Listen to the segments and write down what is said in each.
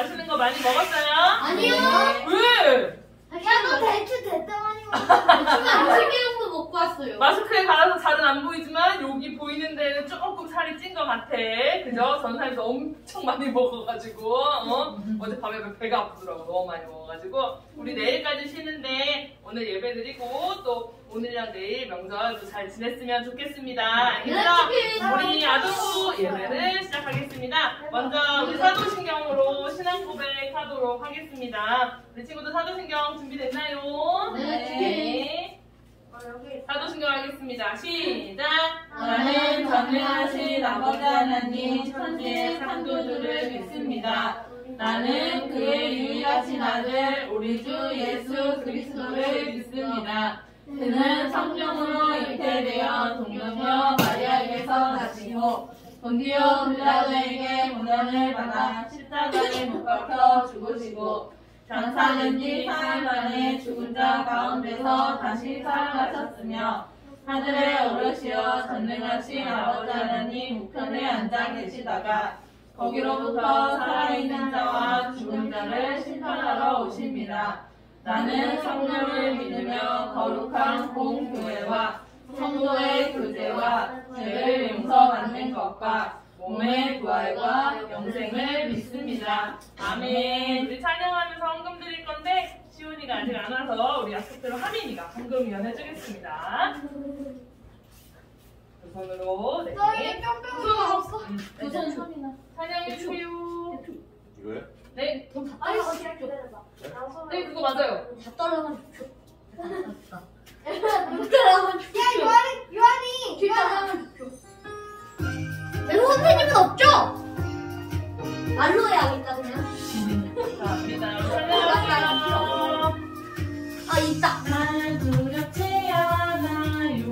맛있는 거 많이 먹었어요? 아니요. 왜? 야, 너 대추 됐다 많이 먹었어. 대추는 맛있게 먹고 왔어요. 마스크에 갈아서 잘은 안 보이지만 여기 보이는 데는 조금 살이 찐 것 같아. 그죠? 전사에서 엄청 많이 먹어가지고 어젯밤에 배가 아프더라고. 너무 많이 먹어가지고 우리 내일까지 쉬는데 오늘 예배 드리고 또 오늘이랑 내일 명절도 잘 지냈으면 좋겠습니다. 알겠죠? 우리 아동부 예배를 시작하겠습니다. 먼저 우리 사도신경으로 신앙 고백하도록 하겠습니다. 우리 친구들 사도신경 준비됐나요? 네. 사도신경 하겠습니다. 시작! 나는 전능하신 아버지 하나님 천지의 창조주를 믿습니다. 나는 그의 유일하신 아들 우리 주 예수 그리스도를 믿습니다. 그는 성령으로 잉태되어 동정녀 마리아에게서 나시고 본디오 빌라도에게 고난을 받아 십자가에 못 박혀 죽으시고 장사된 지 4일 만에 죽은 자 가운데서 다시 살아나셨으며 하늘에 오르시어 전능하신 아버지 하나님 우편에 앉아 계시다가 거기로부터 살아있는 자와 죽은 자를 심판하러 오십니다. 나는 성령을 믿으며 거룩한 공교회와 성도의 교제와 죄를 용서받는 것과 몸의 부활과 영생을 믿습니다. 아멘. 우리 찬양하면서 헌금 드릴 건데 시온이가 아직 안 와서 우리 약속대로 하민이가 헌금위원 해주겠습니다. 두 손으로 네. 두 손 손이나. 찬양해주세요. 이거요? 네. 아니, 기다려봐. 네, 그거 맞아요. 다 떨어가면 줘. 못 떨어가면 줘. 야, 유한이. 뒷땅하면 줘. 선생님은 없죠? 말로 해야겠다, 그냥. 감사합니다. 찬양할게요. 아, 있다. 날 두렵지 않아요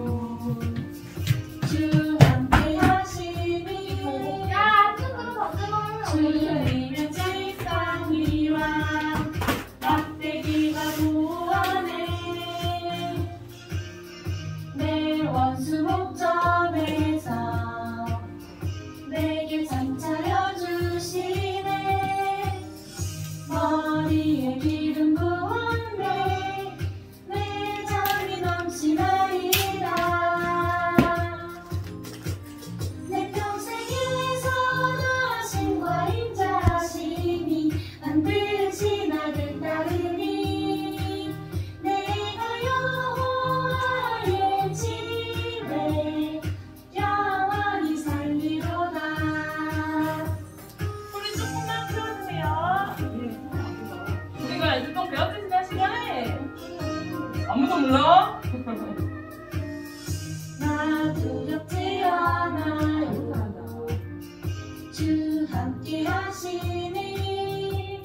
주 함께 하시니 야, 친구도 던져놓으면 주님의 책상 위와 막대기가 구원해 내 원수 목전에서 내게 상 차려주시네 머리에 기름 부었네 내 잠이 넘치나이다 내 평생에서 하신과 인자하시니 반드시 나를 따르니 내가 여호와의 집에 영원히 살리로다 소리 조금만 틀어주세요. 우리가 이제 또 배워주시는 시간에 아무도 몰라? 나 두렵지 않아요 주 함께 하시니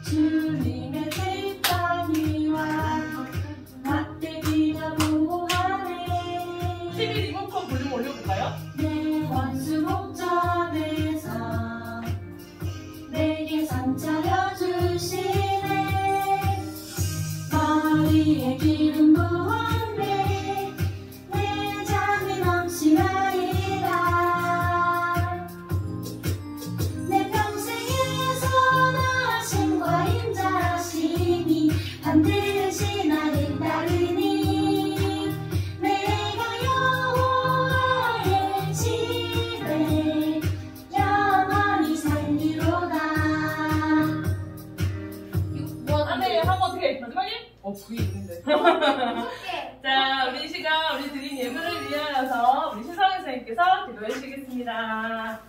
주님의 책상 위와 막대기가 보호하네 TV 리모컨 볼륨 올려볼까요? 내 원수 목전에서 내게 상 차려주시네 머리에 기름 부었네 내 잠이 넘치나이다 내 평생에서 나신과 인자하시니 반드시 나를 따르니 내가 여호와의 집에 영원히 살리로다 6번. 안에 하고 어떻게 마지막에? 그게 있는데. 자, 우리 이 시간 우리 드린 예물을 위하여서 우리 신성현 선생님께서 기도해 주시겠습니다.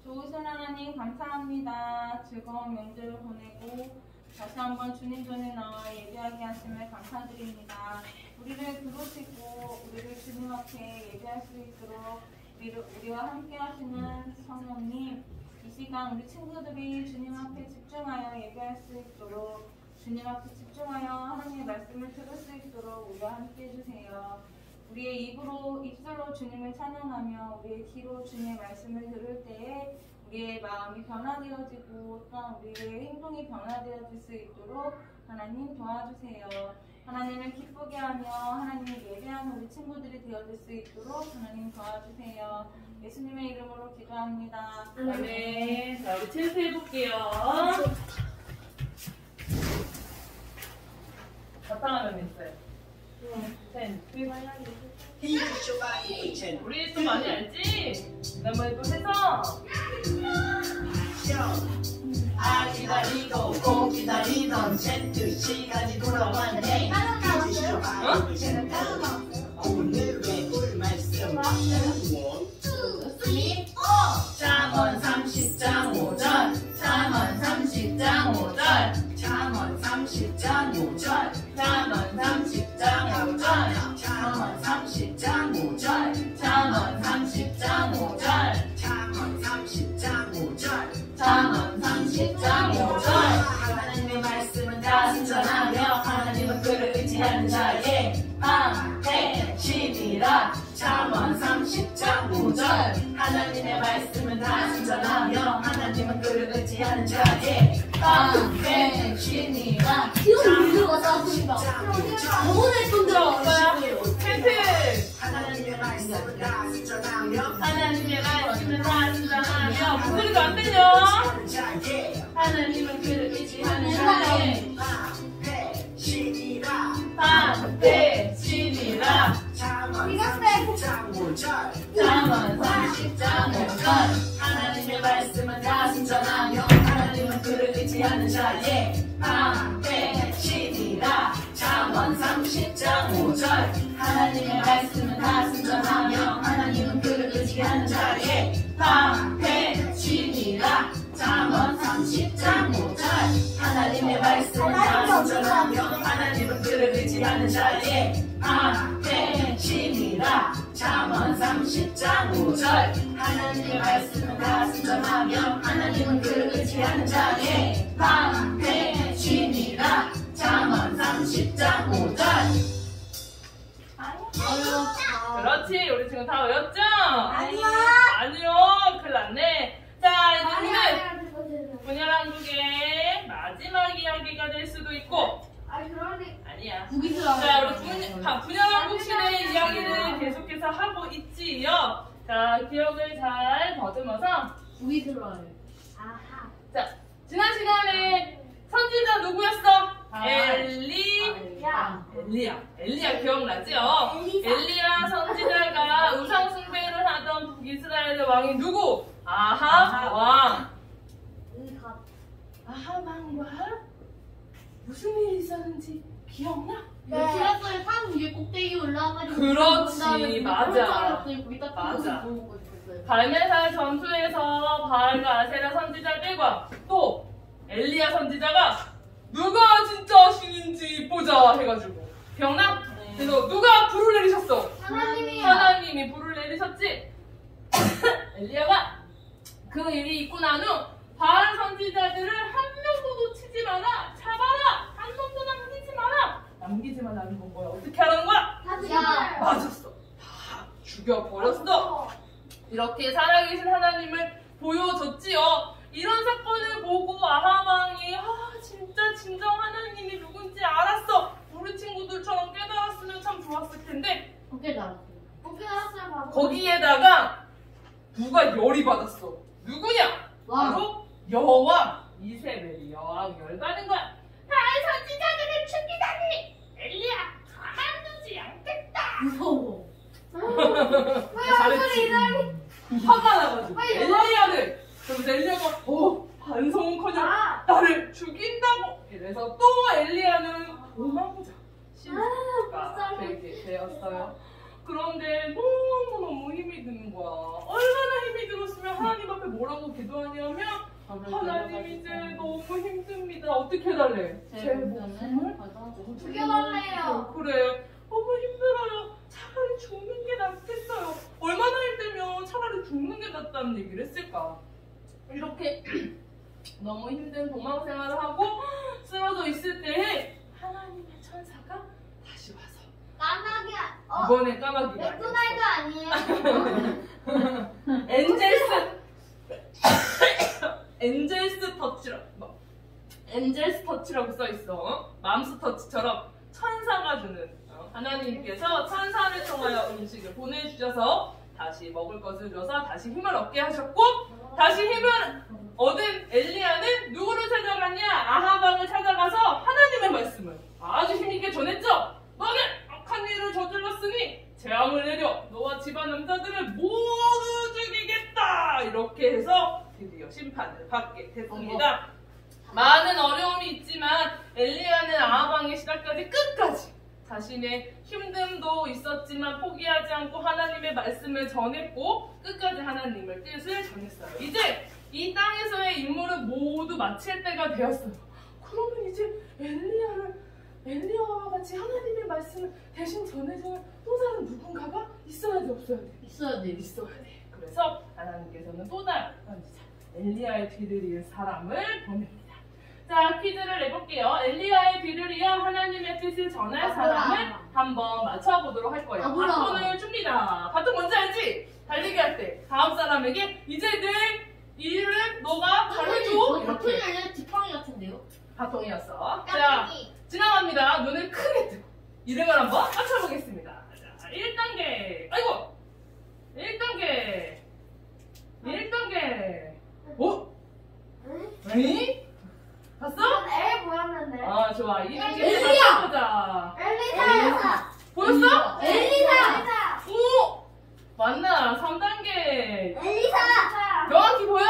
좋으신 하나님 감사합니다. 즐거운 명절을 보내고 다시 한번 주님 전에 나와 예배하게 하심을 감사드립니다. 우리를 부르시고 우리를 주님 앞에 예배할 수 있도록 우리와 함께 하시는 성령님 이 시간 우리 친구들이 주님 앞에 집중하여 예배할 수 있도록 주님 앞에 집중하여 하나님의 말씀을 들을 수 있도록 우리와 함께 해주세요. 우리의 입술로 주님을 찬양하며 우리의 귀로 주님의 말씀을 들을 때에 우리의 마음이 변화되어지고 또한 우리의 행동이 변화되어질 수 있도록 하나님 도와주세요. 하나님의 하나님을 기쁘게 하며 하나님을 예배하는 우리 친구들이 되어줄 수 있도록 하나님 도와주세요. 예수님의 이름으로 기도합니다. 네. 자, 우리 체스 해볼게요. 바탕화면 있어요. 텐. 우리 또 많이 알지? 지난번에 또 해서. 아 기다리고 꼭 기다리던 젠트 시간이 돌아왔네. 따로 제가 따로 나왔어요. 오늘의 꿀 말씀 잠언 30장 5절 잠언 30장 5절 잠언 30장 5절 잠언 30장 5절 잠언 30장 5절 잠언 30장 5절 잠언 30장 5절 잠언 30장 5절 하나님의 말씀은 다 순전하며 하나님은 그를 의지하는 자의 방패심이라. 잠언 30장 5절 하나님의 말씀은 다 순전하며 하나님은 그를 의지하는 자의 방패심이라. 지금 물려가 싸웠습니다. 너무 예쁜데 텐트. 하나님의 말씀은 다 순전하며 하나님의 말씀은 다 순전하며 목소리도 안 들려. 하나님은 그를 의지하는 자의 방패심이라. 방패심이라. 잠언 30장 5절 잠언 30장 5절 하나님의 말씀은 다 순전하며 하나님은 그를 의지하는 자의 방패심이라. 잠언 30장 5절 하나님의 말씀은 다 순전하며 하나님은 그를 의지하는 자의 방패심이라. 잠언 30장 5절 하나님의 말씀은 다 순전하며 하나님은 그를 의지하는 자의 방패심이라. 잠언 30장 5절 하나님의 말씀은 다 순전하며 하나님은 그를 의지하는 자의 방패심이라. 잠언 30장 5절. 그렇지. 우리 지금 다 외웠죠? 아니요. 아니요. 큰일 났네. 자, 이제 우리는 분열왕국의 마지막 이야기가 될 수도 있고. 아니야. 자, 우리 분열왕국 시대의 이야기를 계속해서 하고 있지요. 자, 기억을 잘 더듬어서. 우리 들어와요. 아하. 자, 지난 시간에 선지자 누구였어? 엘리야 기억나죠? 엘리야 선지자가 우상 숭배를 하던 북이스라엘의 왕이 누구? 아합 왕. 아합 왕과 무슨 일이 있었는지 기억나? 들었어요. 산 위에 꼭대기 올라가가지고. 그렇지, 맞아. 맞아. 갈멜살 전투에서 바알과 아세라 선지자들과 또 엘리야 선지자가 누가 진짜 신인지 보자 해가지고 기억나? 그래서 누가 불을 내리셨어? 하나님이요. 하나님이 불을 내리셨지? 엘리야가 그 일이 있고 난 후 바알 선지자들을 한 명도 놓치지 마라, 잡아라, 한 놈도 남기지 마라. 남기지만 않는 건 뭐야? 어떻게 하라는 거야? 야. 맞았어. 다 죽여버렸어. 이렇게 살아계신 하나님을 보여줬지요. 이런 사건을 보고 아합 왕이 진짜 진정 하나님이 누군지 알았어. 우리 친구들처럼 깨달았으면 참 좋았을 텐데. 어깨 알았어요. 거기에다가 누가 열이 받았어. 누구냐? 바로 여왕 이세벨이 여왕 열받은 거야. 바알 선지자들을 죽이다니 엘리야 가만두지 않겠다. 무서워. 잘했지. 화가 나가지고 엘리야를. 그래서 엘리야가 반성은커녕 나를 죽인다고 이래서 또 엘리야는 도망자 신세가 되게 되었어요. 그런데 너무너무 힘이 드는 거야. 얼마나 힘이 들었으면 하나님 앞에 뭐라고 기도하냐면 하나님 이제 너무 힘듭니다. 어떻게 해달래? 제 목숨을 죽여달래요. 그래. 너무 힘들어요. 차라리 죽는 게 낫겠어요. 얼마나 힘들면 차라리 죽는 게 낫다는 얘기를 했을까? 이렇게 너무 힘든 도망 생활을 하고 쓰러져 있을 때에 하나님의 천사가 다시 와서 까마귀야. 이번엔 까마귀가 맥도날드 아니에요? 엔젤스 터치라고 써있어. 맘스 터치처럼 천사가 주는 하나님께서 천사를 통하여 음식을 보내주셔서 다시 먹을 것을 줘서 다시 힘을 얻게 하셨고 다시 힘을 얻은 엘리야는 누구를 찾아갔냐? 아하방을 찾아가서 하나님의 말씀을 아주 힘있게 전했죠. 너는 악한 일을 저질렀으니 재앙을 내려 너와 집안 남자들을 모두 죽이겠다. 이렇게 해서 드디어 심판을 받게 됐습니다. 많은 어려움이 있지만 엘리야는 아하방의 시작까지 끝까지 자신의 힘듦도 있었지만 포기하지 않고 하나님의 말씀을 전했고 끝까지 하나님의 뜻을 전했어요. 이제 이 땅에서의 임무를 모두 마칠 때가 되었어요. 그러면 이제 엘리야와 같이 하나님의 말씀을 대신 전해줄 또 다른 누군가가 있어야 돼 없어야 돼? 있어야 돼. 있어야 돼. 그래서 하나님께서는 또 다른 선지자 엘리야의 뒤를 이을 사람을 보냅니다. 자, 퀴즈를 내볼게요. 엘리야의 뒤를 이어 하나님의 뜻을 전할 사람을 한번 맞춰보도록 할 거예요. 바톤을 줍니다. 바톤 뭔지 알지? 달리기 할 때 다음 사람에게 이제 내 일을 너가 잘해줘. 바톤이 이렇게. 아니라 지팡이 같은데요? 바통이었어. 자, 지나갑니다. 눈을 크게 뜨고 이름을 한번 맞춰보겠습니다. 자, 1단계. 아이고! 1단계. 1단계. 오? 아니? 봤어? 애 보였는데. 아, 좋아. 2단계 엘리야! 보자. 엘리사. 보였어? 엘리사. 오! 맞나? 3단계. 엘리사. 명확히 보여?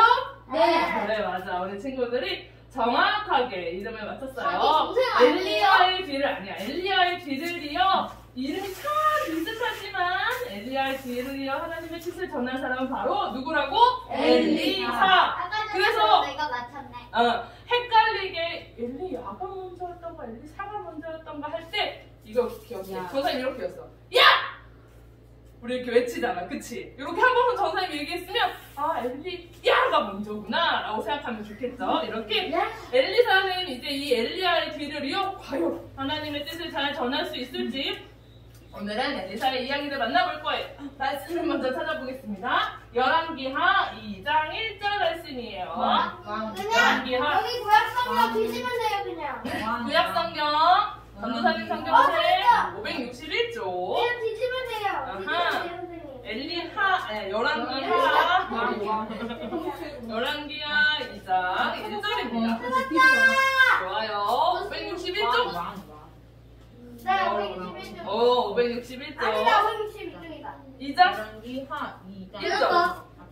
네. 그래, 맞아. 우리 친구들이 정확하게 이름을 자기 맞췄어요. 동생 아니에요? 엘리야의 뒤를, 아니야. 엘리야의 뒤를 이어 이름이 참 비슷하지만 엘리야의 뒤를 이어 하나님의 뜻을 전한 사람은 바로 누구라고? 엘리사. 아까 전에 그래서 내가 맞췄네. 헷갈리게 엘리야가 먼저였던가 엘리사가 먼저였던가 할 때 이거 기억해. 야. 전사님 이렇게 했어. 야! 우리 이렇게 외치잖아. 그치? 이렇게 한 번은 전사님이 얘기했으면 아 엘리야가 먼저구나 라고 생각하면 좋겠죠. 이렇게 엘리사는 이제 이 엘리야의 뒤를 이어 과연 하나님의 뜻을 잘 전할 수 있을지 오늘은 엘리사의 이야기를 만나볼 거예요. 말씀을 먼저 찾아보겠습니다. 열왕기하 2장 1절 말씀이에요. 그냥 열왕기하 여기 구약성경 뒤지면 돼요 그냥. 구약성경 전도사님 성경 책 561조 그냥 뒤지면 돼요. 아하. 뒤지면 돼요 선생님. 엘리하 열왕기하 2장 1절입니다. 좋아요. 561조. 네, 561조. 오, 561조. 아니다, 562조이다. 2장 기하 2장. 1절.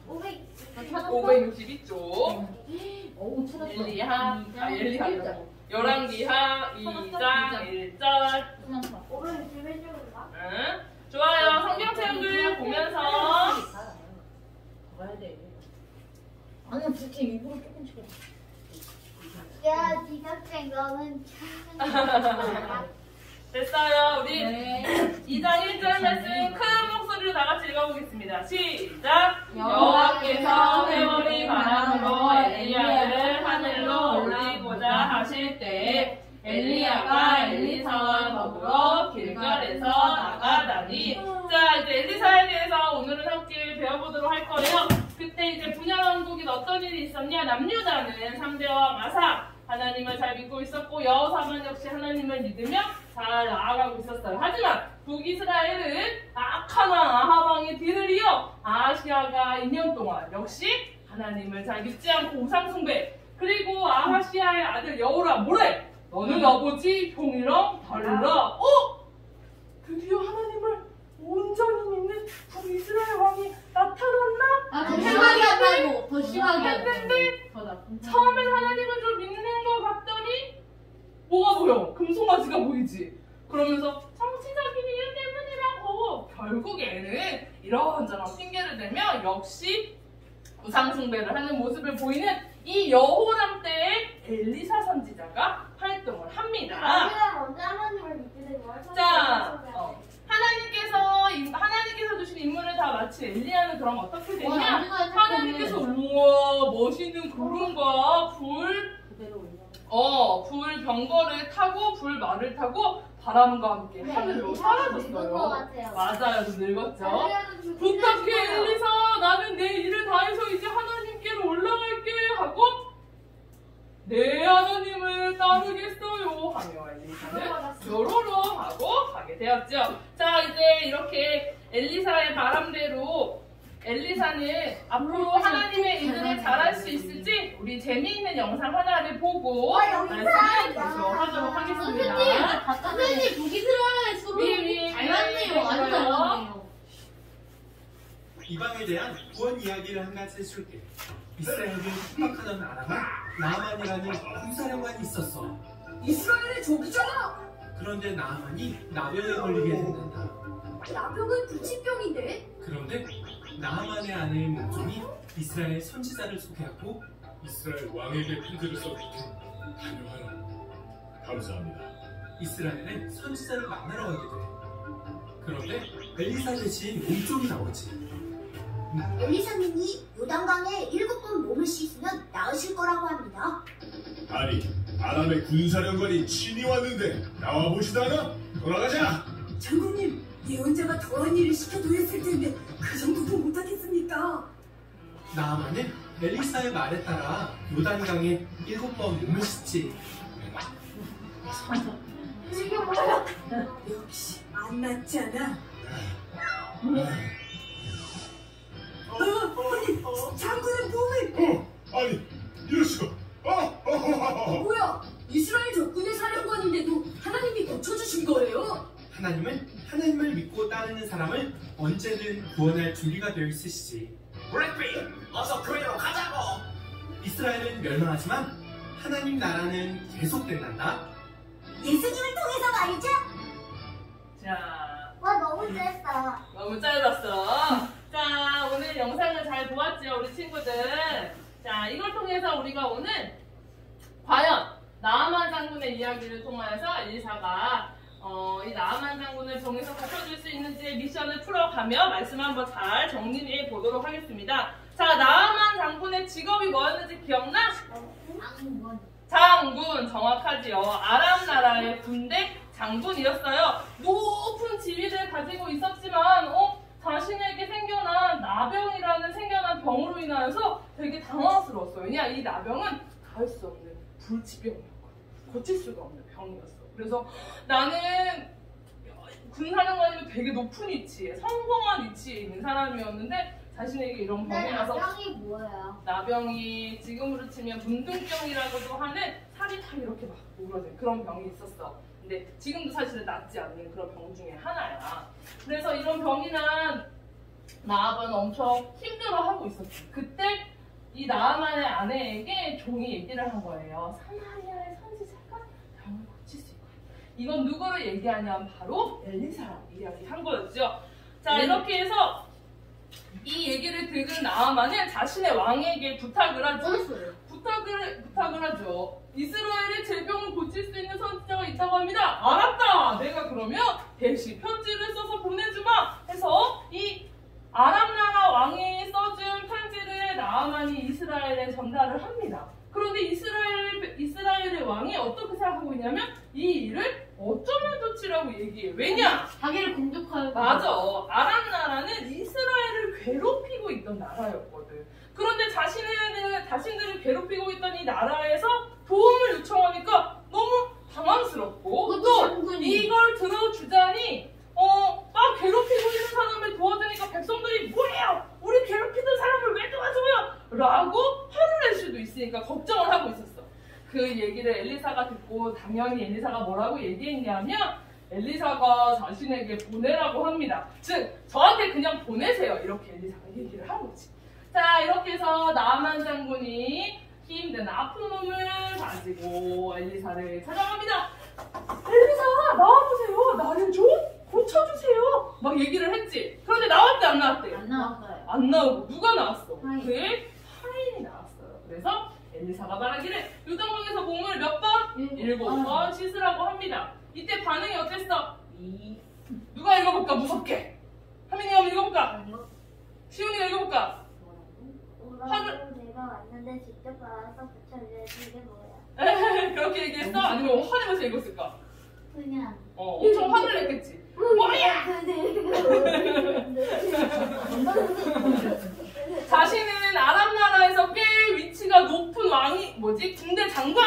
562조. 오, 찾았어. 엘리하. 열왕기하 2장 1절. 561조인가? 응? 좋아요. 성경책을 보면서 가야 돼. 아니야, 진짜 일부러 조금씩. 야, 네가 뺀 거는 참. 됐어요. 우리 네. 2장 1절 말씀 큰 목소리로 다 같이 읽어보겠습니다. 시작! 여호와께서 회오리 바람으로 엘리야를 하늘로 올리고자 하실 때 엘리야가 엘리사와 더불어 길갈에서 나가다니. 자, 이제 엘리사에 대해서 오늘은 함께 배워보도록 할 거예요. 그때 이제 분야왕국에 어떤 일이 있었냐? 남유다는 상대와 마사 하나님을 잘 믿고 있었고 여호사만 역시 하나님을 믿으며 잘 나아가고 있었어요. 하지만 북이스라엘은 악한 왕 아하방의 뒤를 이어 아하시아가 2년 동안 역시 하나님을 잘 믿지 않고 우상숭배, 그리고 아하시아의 아들 여호람 뭐래? 너는 아버지 형이랑 달라. 드디어 하나님을 온전히 믿는 북이스라엘 왕이 나타났나? 더 심하게 한다고. 더 심하게 했는데 더 나쁜. 처음엔 하나님을 좀 믿는 것 같더니 뭐가 보여? 금송아지가 보이지? 그러면서 정치적인 이유 때문이라고 결국에는 이런저런 핑계를 대며 역시 우상숭배를 하는 모습을 보이는 이 여호람 때의 엘리사 선지자가 활동을 합니다. 우리가 먼저 하나님을 믿게 되고 자, 하나님께서 주신 임무를 다 마친 엘리야는 그럼 어떻게 되냐? 하나님께서 우와 멋있는 구름과 불 병거를 타고 불 말을 타고 바람과 함께 하늘로 사라졌어요. 맞아요, 좀 늙었죠? 부탁해 엘리사, 나는 내 일을 다해서 이제 하나님께로 올라갈게 하고 네 하나님을 따르겠어요 하며 엘리사는 뾰로로 하고 가게 되었죠. 자, 이제 이렇게 엘리사의 바람대로 엘리사는 앞으로 하나님의 일들을 잘할 수 있을지 우리 재미있는 영상 하나를 보고 말씀을 계속하도록 하겠습니다. 선생님 보기 드라마의 수록이 잘 맞네요. 아주 잘 맞네요. 이방에 대한 구원 이야기를 한 가지 해줄게. 이스라엘을 핍박하던 아람은 나아만이라는 군사령관이 있었어. 이스라엘의 적이잖아. 그런데 나아만이 나병에 걸리게 된단다. 나병은 불치병인데. 그런데 나아만의 아내의 목종이 이스라엘 선지자를 소개하고 이스라엘 왕에게 편지를 써주신 다녀와요. 감사합니다. 이스라엘의 선지자를 만나러 가게 돼. 그런데 엘리사 대신 목종이 나오지. 엘리사님이 요단강에 7번 몸을 씻으면 나으실 거라고 합니다. 아니, 아람의 군사령관이 친히 왔는데 나와 보시다 않아? 돌아가자! 장군님, 예언자가 더한 일을 시켜도 했을 텐데 그 정도도 못하겠습니까? 나아만은 엘리사의 말에 따라 요단강에 7번 몸을 씻지. 이게 뭐야? 역시 안 낫잖아. 아니, 장군의 몸을... 아니, 이럴 수가! 뭐야? 이스라엘 적군의 사령관인데도 하나님이 고쳐주신 거예요? 하나님은 하나님을 믿고 따르는 사람을 언제든 구원할 준비가 되어 있으시지. 블랙빈, 어서 교회로 가자고. 이스라엘은 멸망하지만 하나님 나라는 계속된단다. 예수님을 통해서 말이죠? 자, 와, 너무 짧다. 너무 짧았어. 자, 오늘 영상을 잘 보았죠, 우리 친구들. 자, 이걸 통해서 우리가 오늘 과연 나아만 장군의 이야기를 통해서 엘리사가 이 나아만 장군을 병에서 고쳐줄 수 있는지의 미션을 풀어가며 말씀 한번 잘 정리해 보도록 하겠습니다. 자, 나아만 장군의 직업이 뭐였는지 기억나? 장군, 정확하지요. 아람 나라의 군대 장군이었어요. 높은 지위를 가지고 있었지만 자신에게 생겨난 병으로 인하여서 되게 당황스러웠어요. 왜냐, 이 나병은 가을 수 없는 불치병이었거든. 고칠 수가 없는 병이었어. 그래서 나는 군사령관이면 되게 높은 위치에, 성공한 위치에 있는 사람이었는데 자신에게 이런 병이 나서. 나병이 뭐예요? 나병이 지금으로 치면 문둥병이라고도 하는 살이 다 이렇게 막 오르는 그런 병이 있었어. 근데 지금도 사실은 낫지 않는 그런 병 중에 하나야. 그래서 이런 병이 난 나아만은 엄청 힘들어하고 있었지. 그때 이 나아만의 아내에게 종이 얘기를 한 거예요. 사마리아의 선지자가 병을 고칠 수 있고. 이건 누구를 얘기하냐면 바로 엘리사라고 이야기한 거였죠. 자, 이렇게 해서 이 얘기를 들은 나아만은 자신의 왕에게 부탁을 하죠. 부탁을 하죠. 이스라엘의 질병을 고칠 수 있는 선지자가 있다고 합니다. 알았다. 내가 그러면 대신 편지를 써서 보내주마. 해서 이 아람 나라 왕이 써준 편지를 나아만이 이스라엘에 전달을 합니다. 그런데 이스라엘의 왕이 어떻게 생각하고 있냐면 이 일을 어쩌면 좋지라고 얘기해. 왜냐? 자기를 공격하는. 맞아. 아람 나라는 이스라엘을 괴롭히고 있던 나라였거든. 그런데 자신들을 괴롭히고 있던 이 나라에서 도움을 요청하니까 너무 당황스럽고 또 이걸 들어주자니 막 괴롭히고 있는 사람을 도와주니까 백성들이 뭐예요? 우리 괴롭히던 사람을 왜 도와줘요? 라고 화를 낼 수도 있으니까 걱정을 하고 있었어. 그 얘기를 엘리사가 듣고 당연히 엘리사가 뭐라고 얘기했냐면 엘리사가 자신에게 보내라고 합니다. 즉 저한테 그냥 보내세요. 이렇게 엘리사가 얘기를 한 거지. 자, 이렇게 해서 나아만 장군이 힘든 아픈 몸을 가지고 엘리사를 찾아갑니다. 엘리사 나와보세요. 나를 좀 고쳐주세요. 막 얘기를 했지. 그런데 나왔대 안 나왔대? 안 나왔어요. 안 나오고 누가 나왔어? 하인. 그의 하인이 나왔어요. 그래서 엘리사가 말하기를 요단강에서 몸을 몇 번? 7번 씻으라고 합니다. 이때 반응이 어땠어? 누가 읽어볼까? 무섭게. 하민이 한번 읽어볼까? 시온이가 읽어볼까? 뭐라고 내가 왔는데 직접 알아서 고쳐줘야지. 이게 뭐야? 그렇게 얘기했어? 아니면 화내면서 읽었을까? 그냥 엄청 화를 냈겠지. 뭐야! 자신은 아랍 나라에서 꽤 위치가 높은 왕이 군대 장관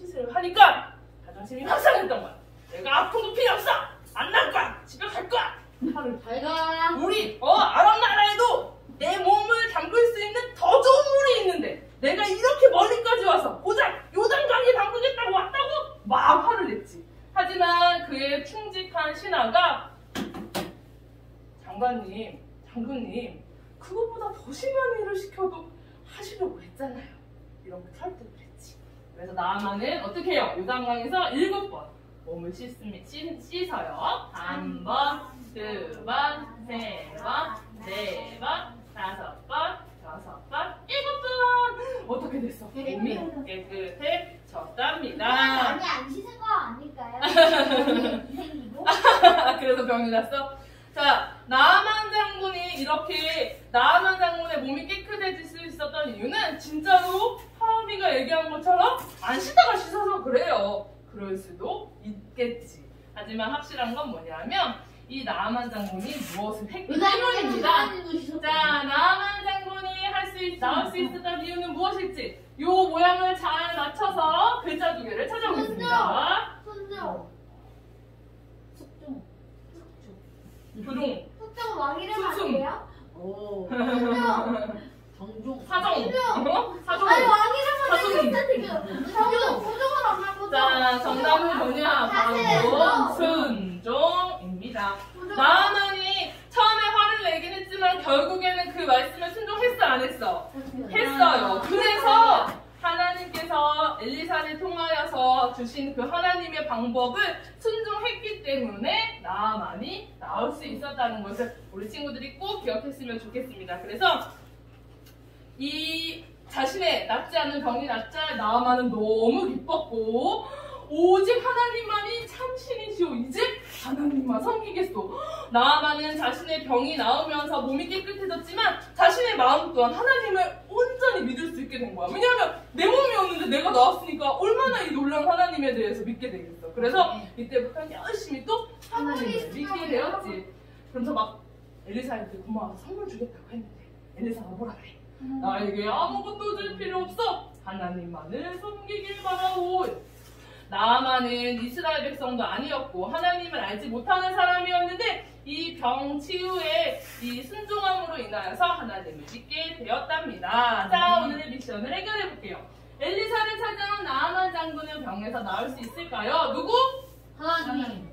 짓을 하니까 자존심이 확 상했던 거야. 내가 아픔도 필요 없어. 안 날 거야. 집에 갈 거야. 하루 잘가. 우리 아랍 나라에도 내 몸을 담글 수 있는 더 좋은 물이 있는데 내가 이렇게 멀리까지 와서 고작 요단강에 담그겠다고 왔다고 막 화를 냈지. 하지만 그의 충직한 신하가 장군님 그것보다 더 심한 일을 시켜도 하시려고 했잖아요. 이렇게 설득을 했지. 그래서 나아만은 어떻게 해요? 요단강에서 7번 몸을 씻어요. 1번, 2번, 3번, 4번, 5번, 6번, 7번. 어떻게 됐어? 몸이 깨끗해졌답니다. 많이 안 씻은 거 아닐까요? 생기고. 그래서 병이 났어? 자, 나아만 장군이 이렇게 나아만 장군의 몸이 깨끗해질 수 있었던 이유는 진짜로 하은이가 얘기한 것처럼 안 씻다가 씻어서 그래요. 그럴 수도 있겠지. 하지만 확실한 건 뭐냐면 이 나아만 장군이 무엇을 했기 때문입니다. 자, 나아만 장군이 나올 수 있었던 이유는 무엇일지 요 모양을 잘 맞춰서 글자 2개를 찾아보겠습니다. 순종. 조종, 숙종 왕이름 순순. 아니에요? 오. 순종. 정종. 사정, 사정. 아니 왕이름은 사정이. 지금 소종을 안 하고. 자, 정답은 뭐냐? 바로 순종입니다. 나아만이 처음에 화를 내긴 했지만 결국에는 그 말씀에 순종했어, 안 했어? 했어요. 그래서 하나님께서 엘리사를 통하여서 주신 그 하나님의 방법을 순종했기 때문에 나아만이 나올 수 있었다는 것을 우리 친구들이 꼭 기억했으면 좋겠습니다. 그래서 이 자신의 낫지 않은 병이 낫자 나아만은 너무 기뻤고 오직 하나님만이 참 신이시오. 이제 하나님만 섬기겠소. 나아만은 자신의 병이 나으면서 몸이 깨끗해졌지만 자신의 마음 또한 하나님을 온전히 믿을 수 있게 된 거야. 왜냐하면 내 몸이었는데 내가 나았으니까 얼마나 이 놀라운 하나님에 대해서 믿게 되겠어. 그래서 이때부터 열심히 또 하나님을 믿게 되었지. 그러면서 막 엘리사한테 고마워서 선물 주겠다고 했는데 엘리사가 뭐라 그래? 나에게 아무것도 줄 필요 없어. 하나님만을 섬기길 바라오. 나아만은 이스라엘 백성도 아니었고 하나님을 알지 못하는 사람이었는데 이 병 치유에 이 순종함으로 인하여서 하나님을 믿게 되었답니다. 자, 오늘의 미션을 해결해 볼게요. 엘리사를 찾아온 나아만 장군은 병에서 나을 수 있을까요? 누구? 하나님.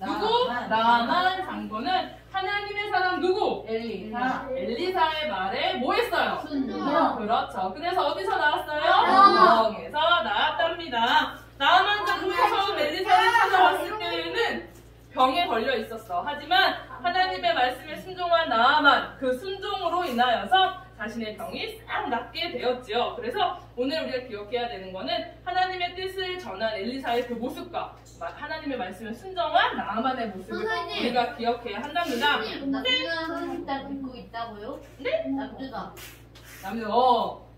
누구? 나아만 장군은 하나님의 사람 누구? 엘리사. 엘리사의 말에 뭐 했어요? 순종. 그렇죠. 그래서 어디서 나왔어요? 병에서 나왔답니다. 나아만 장군이 처음 엘리사를 찾아왔을 때에는 병에 걸려 있었어. 하지만 하나님의 말씀에 순종한 나아만 그 순종으로 인하여서 자신의 병이 싹 낫게 되었지요. 그래서 오늘 우리가 기억해야 되는 거는 하나님의 뜻을 전한 엘리사의 그 모습과 하나님의 말씀에 순종한 나아만의 모습을 선생님. 우리가 기억해야 한답니다. 남주가 선생님 딸 믿고 있다고요? 네? 남주가.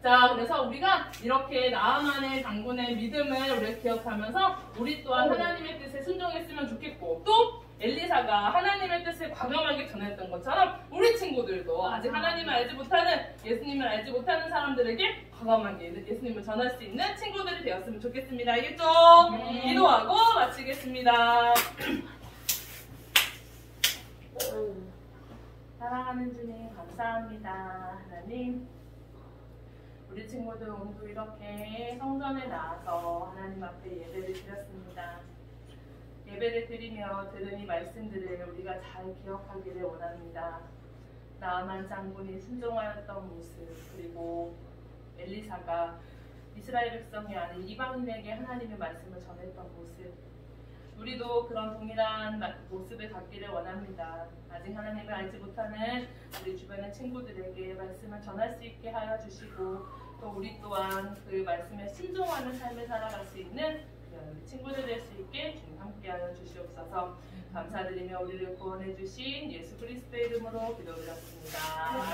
자, 그래서 우리가 이렇게 나아만의 장군의 믿음을 우리가 기억하면서 우리 또한 하나님의 뜻에 순종했으면 좋겠고 또 엘리사가 하나님의 뜻을 과감하게 전했던 것처럼 우리 친구들도 아직 하나님을 알지 못하는 예수님을 알지 못하는 사람들에게 과감하게 예수님을 전할 수 있는 친구들이 되었으면 좋겠습니다. 알겠죠? 기도하고 마치겠습니다. 사랑하는 주님 감사합니다. 하나님 우리 친구들 오늘도 이렇게 성전에 나와서 하나님 앞에 예배를 드렸습니다. 예배를 드리며 들은 이 말씀들을 우리가 잘 기억하기를 원합니다. 나아만 장군이 순종하였던 모습 그리고 엘리사가 이스라엘 백성이 아닌 이방인에게 하나님의 말씀을 전했던 모습 우리도 그런 동일한 모습을 갖기를 원합니다. 아직 하나님을 알지 못하는 우리 주변의 친구들에게 말씀을 전할 수 있게 하여 주시고 또 우리 또한 그 말씀에 순종하는 삶을 살아갈 수 있는 우리 친구들 될 수 있게 주님 함께하여 주시옵소서. 감사드리며 우리를 구원해 주신 예수 그리스도의 이름으로 기도드렸습니다.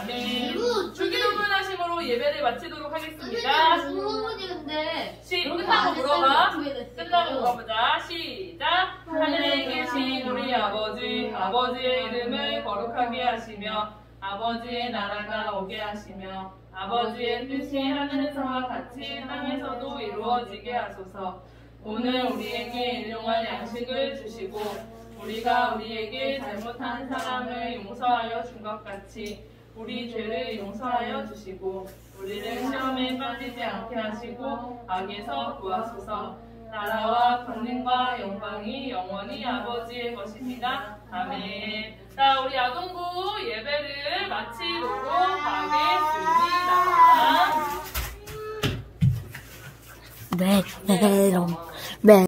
아멘. 주기도문 하심으로 예배를 마치도록 하겠습니다. 선생님 근데 끝나고 물어봐. 끝나고 물어보자. 시작. 하늘에 계신 우리 아버지, 아버지의 이름을 거룩하게 하시며 아버지의 나라가 오게 하시며 아버지의 뜻이 하늘에서와 같이 땅에서도 이루어지게 하소서. 오늘 우리에게 일용할 양식을 주시고 우리가 우리에게 잘못한 사람을 용서하여 준 것 같이 우리 죄를 용서하여 주시고 우리를 시험에 빠지지 않게 하시고 악에서 구하소서. 나라와 권능과 영광이 영원히 아버지의 것입니다. 아멘. 자, 우리 아동부 예배를 마치도록 하겠습니다. 네.